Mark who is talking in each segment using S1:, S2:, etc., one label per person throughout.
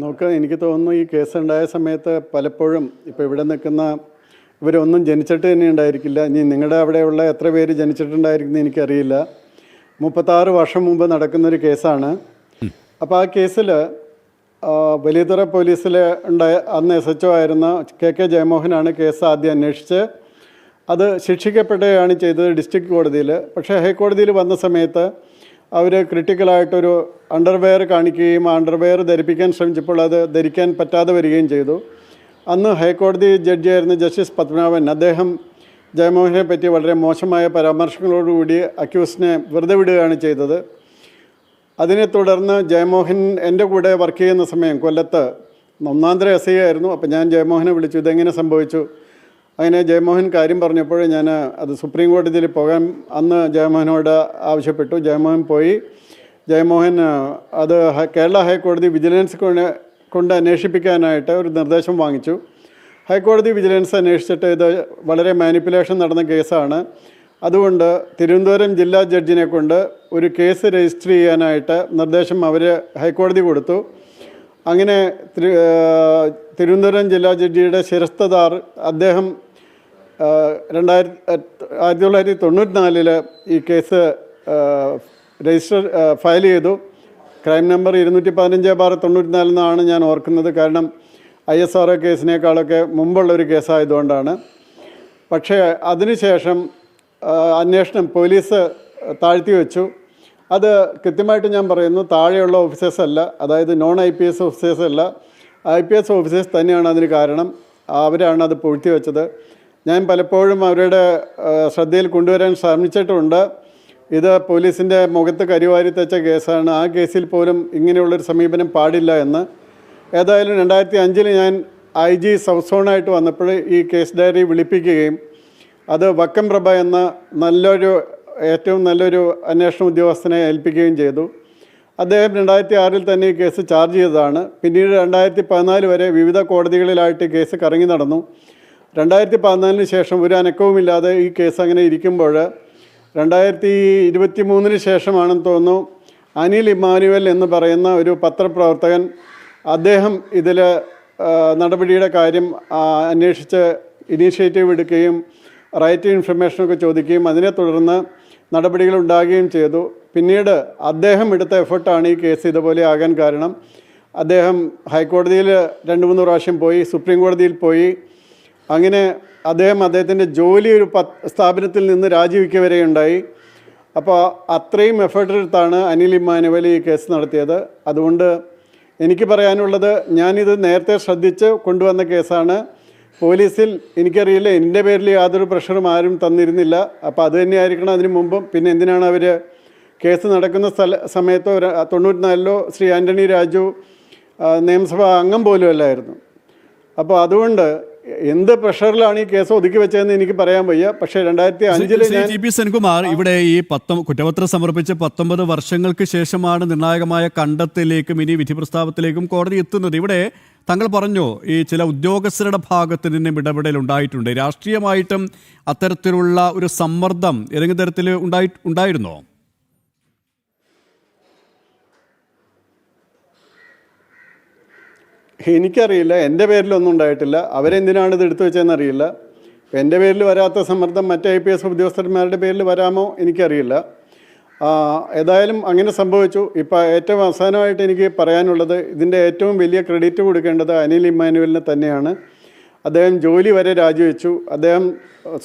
S1: നോക്ക്, എനിക്ക് തോന്നുന്നു ഈ കേസുണ്ടായ സമയത്ത് പലപ്പോഴും ഇപ്പോൾ ഇവിടെ നിൽക്കുന്ന ഇവരൊന്നും ജനിച്ചിട്ട് തന്നെ ഉണ്ടായിരിക്കില്ല. ഇനി നിങ്ങളുടെ അവിടെയുള്ള എത്ര പേര് ജനിച്ചിട്ടുണ്ടായിരിക്കുന്നത് എനിക്കറിയില്ല. 36 വർഷം മുമ്പ് നടക്കുന്നൊരു കേസാണ്. അപ്പോൾ ആ കേസിൽ വലിയതുറ പോലീസിൽ അന്ന് SHO ആയിരുന്ന KK ജയമോഹനാണ് കേസ് ആദ്യം അന്വേഷിച്ച് അത് ശിക്ഷിക്കപ്പെടുകയാണ് ചെയ്തത് ഡിസ്ട്രിക്ട് കോടതിയിൽ. പക്ഷേ ഹൈക്കോടതിയിൽ വന്ന സമയത്ത് അവർ ക്രിട്ടിക്കലായിട്ടൊരു അണ്ടർവെയർ കാണിക്കുകയും ആ അണ്ടർവെയർ ധരിപ്പിക്കാൻ ശ്രമിച്ചപ്പോൾ അത് ധരിക്കാൻ പറ്റാതെ വരികയും ചെയ്തു. അന്ന് ഹൈക്കോടതി ജഡ്ജിയായിരുന്ന ജസ്റ്റിസ് പത്മനാഭൻ അദ്ദേഹം ജയമോഹനെ പറ്റി വളരെ മോശമായ പരാമർശങ്ങളോടുകൂടി അക്യൂസിനെ വെറുതെ വിടുകയാണ് ചെയ്തത്. അതിനെ തുടർന്ന് ജയമോഹൻ എൻ്റെ കൂടെ വർക്ക് ചെയ്യുന്ന സമയം കൊല്ലത്ത് ഒന്നാന്തര SI ആയിരുന്നു. അപ്പോൾ ഞാൻ ജയമോഹനെ വിളിച്ചു, ഇതെങ്ങനെ സംഭവിച്ചു. അങ്ങനെ ജയമോഹൻ കാര്യം പറഞ്ഞപ്പോൾ ഞാൻ അത് സുപ്രീം കോടതിയിൽ പോകാൻ അന്ന് ജയമോഹനോട് ആവശ്യപ്പെട്ടു. ജയമോഹൻ പോയി. ജയമോഹൻ അത് കേരള ഹൈക്കോടതി വിജിലൻസ് കൊണ്ട് അന്വേഷിപ്പിക്കാനായിട്ട് ഒരു നിർദ്ദേശം വാങ്ങിച്ചു. ഹൈക്കോടതി വിജിലൻസ് അന്വേഷിച്ചിട്ട് ഇത് വളരെ മാനിപ്പുലേഷൻ നടന്ന കേസാണ്, അതുകൊണ്ട് തിരുവനന്തപുരം ജില്ലാ ജഡ്ജിനെ കൊണ്ട് ഒരു കേസ് രജിസ്റ്റർ ചെയ്യാനായിട്ട് നിർദ്ദേശം അവർ ഹൈക്കോടതി കൊടുത്തു. അങ്ങനെ തിരുവനന്തപുരം ജില്ലാ ജഡ്ജിയുടെ ശിരസ്തദാർ അദ്ദേഹം 1994 ഈ കേസ് രജിസ്റ്റർ ഫയൽ ചെയ്തു. ക്രൈം നമ്പർ 215/94 എന്നാണ് ഞാൻ ഓർക്കുന്നത്, കാരണം ISRO കേസിനേക്കാളൊക്കെ മുമ്പുള്ളൊരു കേസായതുകൊണ്ടാണ്. പക്ഷേ അതിനുശേഷം അന്വേഷണം പോലീസ് താഴ്ത്തി വെച്ചു. അത് കൃത്യമായിട്ട് ഞാൻ പറയുന്നു, താഴെയുള്ള ഓഫീസേഴ്സ് അല്ല, അതായത് നോൺ IPS ഓഫീസേഴ്സ് അല്ല, IPS ഓഫീസേഴ്സ് തന്നെയാണ് അതിന് കാരണം. അവരാണ് അത് പൂഴ്ത്തി വെച്ചത്. ഞാൻ പലപ്പോഴും അവരുടെ ശ്രദ്ധയിൽ കൊണ്ടുവരാൻ ശ്രമിച്ചിട്ടുണ്ട്. ഇത് പോലീസിൻ്റെ മുഖത്ത് കരിവാരി തെച്ച കേസാണ്, ആ കേസിൽ പോലും ഇങ്ങനെയുള്ളൊരു സമീപനം പാടില്ല എന്ന്. ഏതായാലും 2005 ഞാൻ IG സൗത്ത് സോണായിട്ട് വന്നപ്പോൾ ഈ കേസ് ഡയറി വിളിപ്പിക്കുകയും അത് വക്കം പ്രഭ എന്ന ഏറ്റവും നല്ലൊരു അന്വേഷണ ഉദ്യോഗസ്ഥനെ ഏൽപ്പിക്കുകയും ചെയ്തു. അദ്ദേഹം 2006 തന്നെ ഈ കേസ് ചാർജ് ചെയ്തതാണ്. പിന്നീട് 2014 വരെ വിവിധ കോടതികളിലായിട്ട് കേസ് കറങ്ങി നടന്നു. 2014 ശേഷം ഒരു അനക്കവുമില്ലാതെ ഈ കേസ് അങ്ങനെ ഇരിക്കുമ്പോൾ 2023 ശേഷമാണെന്ന് തോന്നുന്നു അനിൽ ഇമ്മാനുവൽ എന്ന് പറയുന്ന ഒരു പത്രപ്രവർത്തകൻ അദ്ദേഹം ഇതിൽ നടപടിയുടെ കാര്യം അന്വേഷിച്ച് ഇനീഷ്യേറ്റീവ് എടുക്കുകയും റൈറ്റ് ഇൻഫർമേഷനൊക്കെ ചോദിക്കുകയും അതിനെ തുടർന്ന് നടപടികൾ ഉണ്ടാകുകയും ചെയ്തു. പിന്നീട് അദ്ദേഹം എടുത്ത എഫർട്ടാണ് ഈ കേസ് ഇതുപോലെ ആകാൻ കാരണം. അദ്ദേഹം ഹൈക്കോടതിയിൽ 2-3 പ്രാവശ്യം പോയി, സുപ്രീം കോടതിയിൽ പോയി. അങ്ങനെ അദ്ദേഹത്തിൻ്റെ ജോലി ഒരു സ്ഥാപനത്തിൽ നിന്ന് രാജിവെക്കുക വരെ ഉണ്ടായി. അപ്പോൾ അത്രയും എഫേർട്ടെടുത്താണ് അനിൽ ഇമ്മാനുവൽ ഈ കേസ് നടത്തിയത്. അതുകൊണ്ട് എനിക്ക് പറയാനുള്ളത്, ഞാനിത് നേരത്തെ ശ്രദ്ധിച്ച് കൊണ്ടുവന്ന കേസാണ്. പോലീസിൽ എനിക്കറിയില്ല, എൻ്റെ പേരിൽ യാതൊരു പ്രഷറും ആരും തന്നിരുന്നില്ല. അപ്പോൾ അത് തന്നെയായിരിക്കണം അതിന് മുമ്പും. പിന്നെ എന്തിനാണ് അവർ കേസ് നടക്കുന്ന സമയത്തോ 94 ശ്രീ ആൻ്റണി രാജു നിയമസഭാ അംഗം പോലും അല്ലായിരുന്നു. അപ്പോൾ അതുകൊണ്ട് എന്ത് പ്രഷറിലാണ് ഈ കേസ് ഒതുക്കി വെച്ചതെന്ന് എനിക്ക് പറയാൻ വയ്യ. പക്ഷേ 2005
S2: സെൻകുമാർ, ഇവിടെ ഈ കുറ്റപത്രം സമർപ്പിച്ച് 19 വർഷങ്ങൾക്ക് ശേഷമാണ് നിർണായകമായ കണ്ടെത്തലിലേക്കും ഇനി വിധി പ്രസ്താവത്തിലേക്കും കോടതി എത്തുന്നത്. ഇവിടെ താങ്കൾ പറഞ്ഞു ഈ ചില ഉദ്യോഗസ്ഥരുടെ ഭാഗത്ത് നിന്നും ഇടപെടൽ ഉണ്ടായിട്ടുണ്ട്. രാഷ്ട്രീയമായിട്ടും അത്തരത്തിലുള്ള ഒരു സമ്മർദ്ദം ഏതെങ്കിലും തരത്തിൽ ഉണ്ടായിരുന്നോ?
S1: എനിക്കറിയില്ല, എൻ്റെ പേരിലൊന്നും ഉണ്ടായിട്ടില്ല. അവരെന്തിനാണ് ഇത് എടുത്തു വെച്ചതെന്നറിയില്ല. എൻ്റെ പേരിൽ വരാത്ത സമ്മർദ്ദം മറ്റ് IPS ഉദ്യോഗസ്ഥന്മാരുടെ പേരിൽ വരാമോ എനിക്കറിയില്ല. ഏതായാലും അങ്ങനെ സംഭവിച്ചു. ഇപ്പോൾ ഏറ്റവും അവസാനമായിട്ട് എനിക്ക് പറയാനുള്ളത്, ഇതിൻ്റെ ഏറ്റവും വലിയ ക്രെഡിറ്റ് കൊടുക്കേണ്ടത് അനിൽ ഇമ്മാനുവലിന് തന്നെയാണ്. അദ്ദേഹം ജോലി വരെ രാജിവെച്ചു. അദ്ദേഹം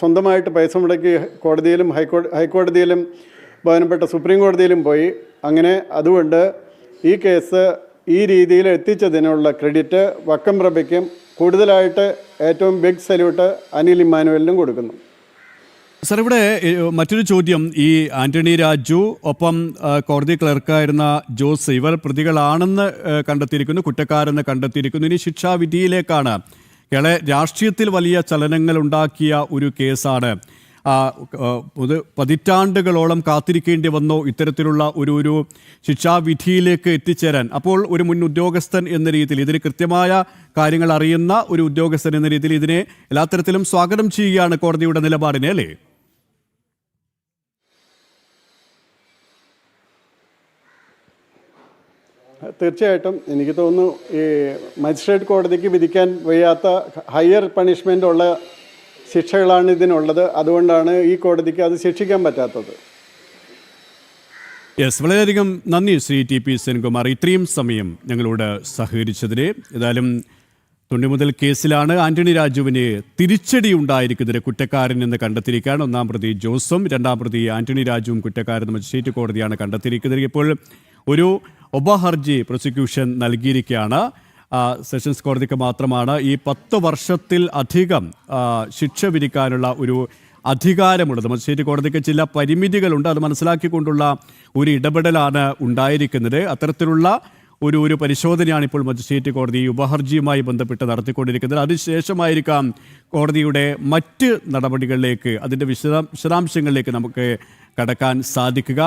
S1: സ്വന്തമായിട്ട് പൈസ മുടക്കി കോടതിയിലും ഹൈക്കോടതിയിലും ബഹുമാനപ്പെട്ട സുപ്രീം കോടതിയിലും പോയി. അങ്ങനെ അതുകൊണ്ട് ഈ കേസ് ഈ രീതിയിൽ എത്തിച്ചതിനുള്ള ക്രെഡിറ്റ് വക്കം പ്രഭയ്ക്കും കൂടുതലായിട്ട് ഏറ്റവും ബിഗ് സല്യൂട്ട് അനിൽ ഇമ്മാനുവലിനും കൊടുക്കുന്നു.
S2: സർ, ഇവിടെ മറ്റൊരു ചോദ്യം, ഈ ആന്റണി രാജു ഒപ്പം കോടതി ക്ലർക്കായിരുന്ന ജോസ് ഇവർ പ്രതികളാണെന്ന് കണ്ടെത്തിയിരിക്കുന്നു, കുറ്റക്കാരെന്ന് കണ്ടെത്തിയിരിക്കുന്നു. ഇനി ശിക്ഷാവിധിയിലേക്കാണ്. കേരള രാഷ്ട്രീയത്തിൽ വലിയ ചലനങ്ങൾ ഉണ്ടാക്കിയ ഒരു കേസാണ്. പതിറ്റാണ്ടുകളോളം കാത്തിരിക്കേണ്ടി വന്നോ ഇത്തരത്തിലുള്ള ഒരു ശിക്ഷാവിധിയിലേക്ക് എത്തിച്ചേരാൻ? അപ്പോൾ ഒരു മുൻ ഉദ്യോഗസ്ഥൻ എന്ന രീതിയിൽ, ഇതിന് കൃത്യമായ കാര്യങ്ങൾ അറിയുന്ന ഒരു ഉദ്യോഗസ്ഥൻ എന്ന രീതിയിൽ ഇതിനെ എല്ലാ തരത്തിലും സ്വാഗതം ചെയ്യുകയാണ് കോടതിയുടെ നിലപാടിനെ, അല്ലേ?
S1: തീർച്ചയായിട്ടും എനിക്ക് തോന്നുന്നു ഈ മജിസ്ട്രേറ്റ് കോടതിക്ക് വിധിക്കാൻ വയ്യാത്ത ഹയർ പണിഷ്മെൻ്റ് ഉള്ള ശിക്ഷകളാണ് ഇതിനുള്ളത്. അതുകൊണ്ടാണ് ഈ കോടതിക്ക് അത് ശിക്ഷിക്കാൻ പറ്റാത്തത്.
S2: യെസ്, വളരെയധികം നന്ദി ശ്രീ TP സെൻകുമാർ, ഇത്രയും സമയം ഞങ്ങളോട് സഹകരിച്ചതിന്. ഏതായാലും തൊണ്ടിമുതൽ കേസിലാണ് ആന്റണി രാജുവിന് തിരിച്ചടി ഉണ്ടായിരിക്കുന്നത്. കുറ്റക്കാരൻ എന്ന് കണ്ടെത്തിയിരിക്കുകയാണ്. ഒന്നാം പ്രതി ജോസും രണ്ടാം പ്രതി ആന്റണി രാജുവും കുറ്റക്കാരെന്ന് മജിസ്ട്രേറ്റ് കോടതിയാണ് കണ്ടെത്തിയിരിക്കുന്നത്. ഇപ്പോൾ ഒരു ഉപഹർജി പ്രോസിക്യൂഷൻ നൽകിയിരിക്കുകയാണ്. സെഷൻസ് കോടതിക്ക് മാത്രമാണ് ഈ 10 വർഷത്തിൽ അധികം ശിക്ഷ വിധിക്കാനുള്ള ഒരു അധികാരമുള്ളത്. മജിസ്ട്രേറ്റ് കോടതിക്ക് ചില പരിമിതികളുണ്ട്. അത് മനസ്സിലാക്കിക്കൊണ്ടുള്ള ഒരു ഇടപെടലാണ് ഉണ്ടായിരിക്കുന്നത്. അത്തരത്തിലുള്ള ഒരു പരിശോധനയാണ് ഇപ്പോൾ മജിസ്ട്രേറ്റ് കോടതി ഉപഹർജിയുമായി ബന്ധപ്പെട്ട് നടത്തിക്കൊണ്ടിരിക്കുന്നത്. അതിനുശേഷമായിരിക്കാം കോടതിയുടെ മറ്റ് നടപടികളിലേക്ക്, അതിൻ്റെ വിശദാംശങ്ങളിലേക്ക് നമുക്ക് കടക്കാൻ സാധിക്കുക.